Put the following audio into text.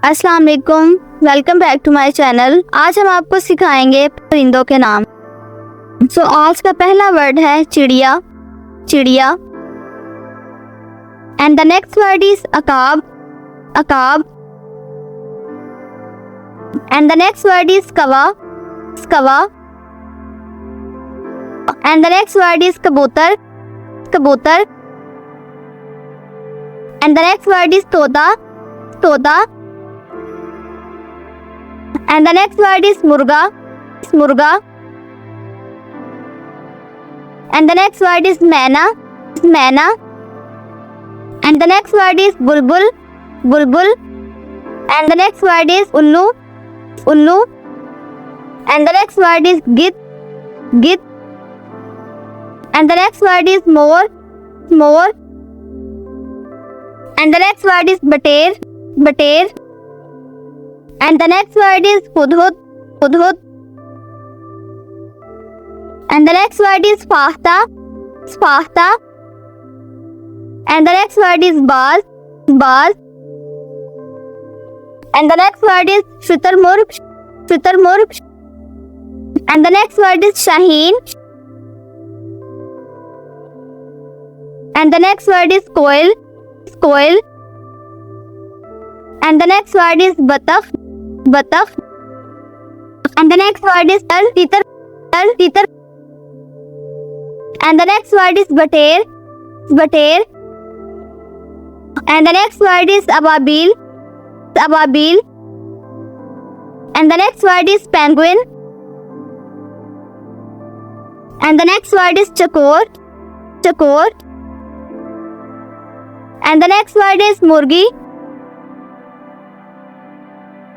अस्सलाम वालेकुम, welcome back to my channel. आज हम आपको सिखाएंगे परिंदों के नाम। आज का पहला वर्ड है चिड़िया, चिड़िया। And the next word is अकाब, अकाब। And the next word is कवा, कवा। And the next word is कबूतर, कबूतर। And the next word is तोता, तोता। And the next word is मुर्गा, मुर्गा। And the next word is मैना, मैना। And the next word is बुलबुल, बुलबुल। And the next word is उल्लू, उल्लू। And the next word is गिद्ध, गिद्ध। And the next word is more, more. And the next word is बटेर, बटेर। And the next word is hudhud, hudhud. And the next word is fahta, fahta. And the next word is baz, baz. And the next word is shutarmurg, shutarmurg. And the next word is shaheen. And the next word is koil, koil. And the next word is batak, batak. And the next word is titar, titar. And the next word is bater, bater. And the next word is ababil, ababil. And the next word is penguin. And the next word is chakor, chakor. And the next word is murgi,